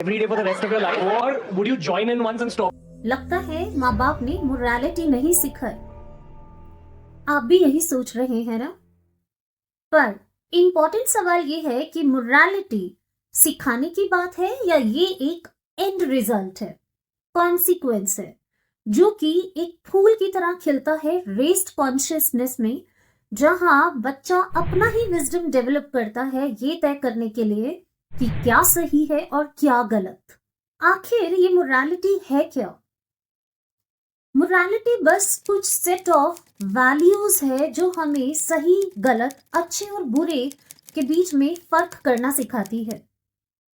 every day for the rest of your life, or would you join in once and stop? लगता है माँ बाप ने morality नहीं सिखाई। आप भी यही सोच रहे हैं ना? पर इंपॉर्टेंट सवाल ये है कि मोरालिटी सिखाने की बात है या ये एक एंड रिजल्ट है, कॉन्सिक्वेंस है, जो कि एक फूल की तरह खिलता है रेस्ड कॉन्शियसनेस में, जहां बच्चा अपना ही विजडम डेवलप करता है ये तय करने के लिए कि क्या सही है और क्या गलत। आखिर ये मोरालिटी है क्या? मोरालिटी बस कुछ सेट ऑफ वैल्यूज है जो हमें सही गलत, अच्छे और बुरे के बीच में फर्क करना सिखाती है।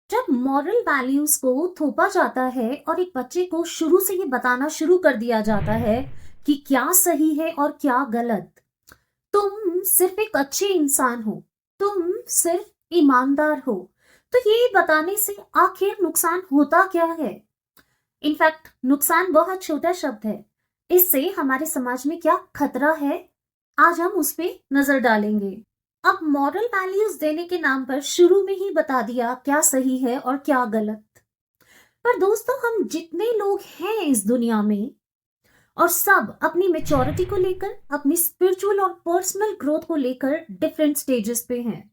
जब मॉरल वैल्यूज को थोपा जाता है और एक बच्चे को शुरू से ये बताना शुरू कर दिया जाता है कि क्या सही है और क्या गलत, तुम सिर्फ एक अच्छे इंसान हो, तुम सिर्फ ईमानदार हो, तो ये बताने से आखिर नुकसान होता क्या है? इनफैक्ट नुकसान बहुत छोटा शब्द है, इससे हमारे समाज में क्या खतरा है, आज हम उस पे नजर डालेंगे। अब मॉरल वैल्यूज देने के नाम पर शुरू में ही बता दिया क्या सही है और क्या गलत। पर दोस्तों, हम जितने लोग हैं इस दुनिया में, और सब अपनी मेच्योरिटी को लेकर, अपनी स्पिरिचुअल और पर्सनल ग्रोथ को लेकर डिफरेंट स्टेजेस पे हैं।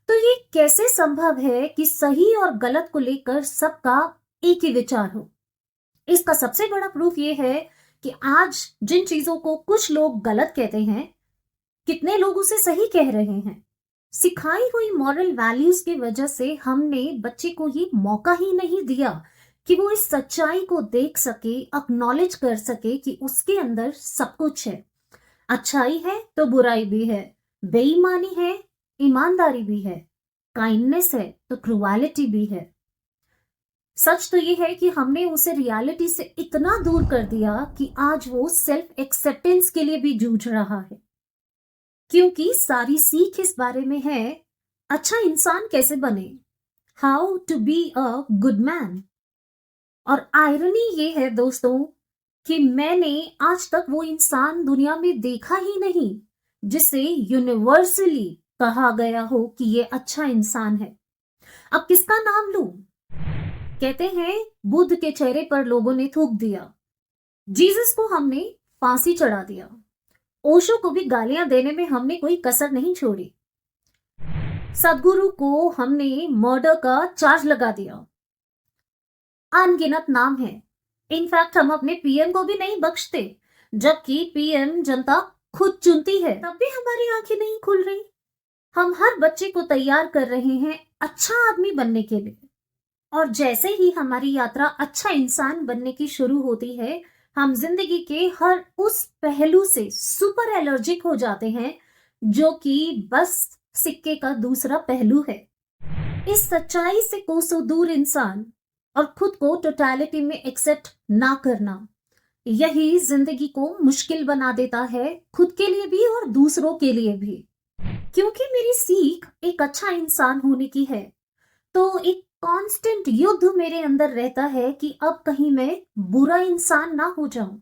तो ये कैसे संभव है कि सही और गलत को लेकर सबका एक ही विचार हो? इसका सबसे बड़ा प्रूफ ये है कि आज जिन चीजों को कुछ लोग गलत कहते हैं, कितने लोग उसे सही कह रहे हैं। सिखाई हुई मॉरल वैल्यूज की वजह से हमने बच्चे को ये मौका ही नहीं दिया कि वो इस सच्चाई को देख सके, एक्नॉलेज कर सके कि उसके अंदर सब कुछ है। अच्छाई है तो बुराई भी है, बेईमानी है, ईमानदारी भी है, काइंडनेस है तो क्रूएलिटी भी है। सच तो ये है कि हमने उसे रियलिटी से इतना दूर कर दिया कि आज वो सेल्फ एक्सेप्टेंस के लिए भी जूझ रहा है, क्योंकि सारी सीख इस बारे में है अच्छा इंसान कैसे बने, how to be a good man. और आयरनी ये है दोस्तों कि मैंने आज तक वो इंसान दुनिया में देखा ही नहीं जिसे यूनिवर्सली कहा गया हो कि ये अच्छा इंसान है। अब किसका नाम लूं? कहते हैं बुद्ध के चेहरे पर लोगों ने थूक दिया, जीसस को हमने फांसी चढ़ा दिया, ओशो को भी गालियां देने में हमने कोई कसर नहीं छोड़ी, सदगुरु को हमने मर्डर का चार्ज लगा दिया। अनगिनत नाम है। इनफैक्ट हम अपने पीएम को भी नहीं बख्शते, जबकि पीएम जनता खुद चुनती है, तब भी हमारी आंखें नहीं खुल रही। हम हर बच्चे को तैयार कर रहे हैं अच्छा आदमी बनने के लिए, और जैसे ही हमारी यात्रा अच्छा इंसान बनने की शुरू होती है, हम जिंदगी के हर उस पहलू से सुपर एलर्जिक हो जाते हैं जो कि बस सिक्के का दूसरा पहलू है। इस सच्चाई से कोसों दूर इंसान और खुद को टोटलिटी में एक्सेप्ट ना करना, यही जिंदगी को मुश्किल बना देता है, खुद के लिए भी और दूसरों के लिए भी। क्योंकि मेरी सीख एक अच्छा इंसान होने की है, तो एक कांस्टेंट युद्ध मेरे अंदर रहता है कि अब कहीं मैं बुरा इंसान ना हो जाऊं।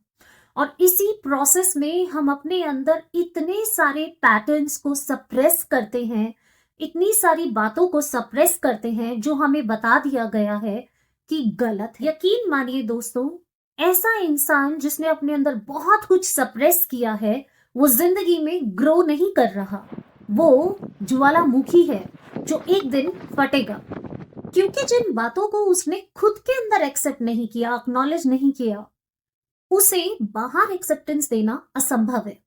और इसी प्रोसेस में हम अपने अंदर इतने सारे पैटर्न्स को सप्रेस करते हैं, इतनी सारी बातों को सप्रेस करते हैं जो हमें बता दिया गया है कि गलत है। यकीन मानिए दोस्तों, ऐसा इंसान जिसने अपने अंदर बहुत कुछ सप्रेस किया है, वो जिंदगी में ग्रो नहीं कर रहा। वो ज्वालामुखी है जो एक दिन फटेगा, क्योंकि जिन बातों को उसने खुद के अंदर एक्सेप्ट नहीं किया, एक्नॉलेज नहीं किया, उसे बाहर एक्सेप्टेंस देना असंभव है।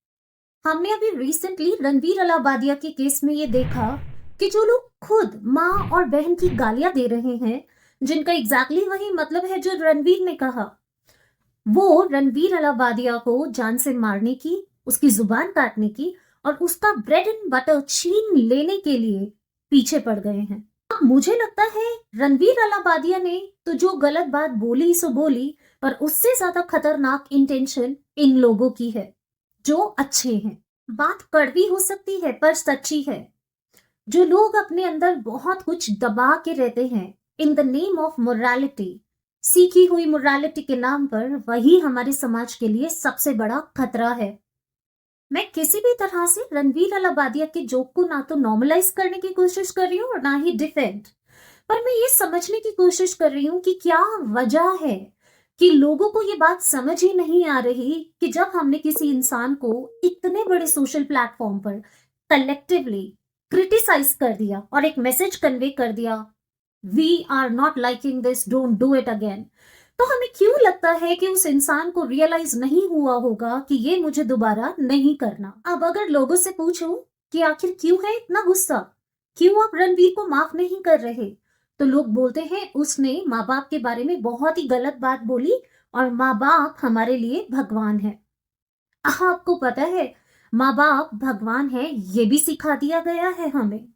हमने अभी रिसेंटली रणवीर अलाहाबादिया के केस में ये देखा कि जो लोग खुद माँ और बहन की गालियां दे रहे हैं, जिनका एग्जैक्टली वही मतलब है जो रणवीर ने कहा, वो रणवीर अलाहाबादिया को जान से मारने की, उसकी जुबान काटने की और उसका ब्रेड एंड बटर छीन लेने के लिए पीछे पड़ गए हैं। अब मुझे लगता है रणवीर अलाहाबादिया ने तो जो गलत बात बोली सो बोली, पर उससे ज्यादा खतरनाक इंटेंशन इन लोगों की है जो अच्छे हैं। बात कड़वी हो सकती है पर सच्ची है। जो लोग अपने अंदर बहुत कुछ दबा के रहते हैं in the name of morality, सीखी हुई मोरालिटी के नाम पर, वही हमारे समाज के लिए सबसे बड़ा खतरा है। मैं किसी भी तरह से रणवीर अलाहाबादिया के जोक को ना तो नॉर्मलाइज करने की कोशिश कर रही हूँ और ना ही डिफेंड, पर मैं ये समझने की कोशिश कर रही हूँ कि क्या वजह है कि लोगों को ये बात समझ ही नहीं आ रही कि जब हमने किसी इंसान को इतने बड़े सोशल प्लेटफॉर्म पर कलेक्टिवली क्रिटिसाइज कर दिया और एक मैसेज कन्वे कर दिया, we are not liking this, don't do it again, तो हमें क्यों लगता है कि उस इंसान को रियलाइज नहीं हुआ होगा कि ये मुझे दोबारा नहीं करना। अब अगर लोगों से पूछूं कि आखिर क्यों है इतना गुस्सा, क्यों आप रणवीर को माफ नहीं कर रहे, तो लोग बोलते हैं उसने माँ बाप के बारे में बहुत ही गलत बात बोली और माँ बाप हमारे लिए भगवान है। आपको पता है माँ बाप भगवान है ये भी सिखा दिया गया है हमें।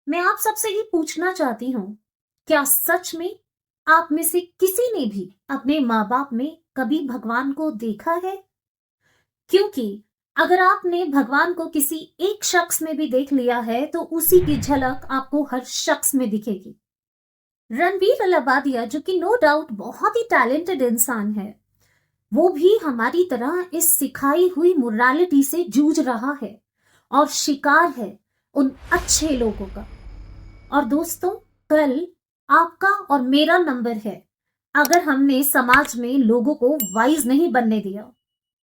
मैं आप सबसे ही पूछना चाहती हूँ, क्या सच में आप में से किसी ने भी अपने माँ बाप में कभी भगवान को देखा है? क्योंकि अगर आपने भगवान को किसी एक शख्स में भी देख लिया है तो उसी की झलक आपको हर शख्स में दिखेगी। रणवीर अलाहाबादिया, जो कि नो डाउट बहुत ही टैलेंटेड इंसान है, वो भी हमारी तरह इस सिखाई हुई मोरालिटी से जूझ रहा है और शिकार है उन अच्छे लोगों का। और दोस्तों, कल आपका और मेरा नंबर है अगर हमने समाज में लोगों को वाइज नहीं बनने दिया।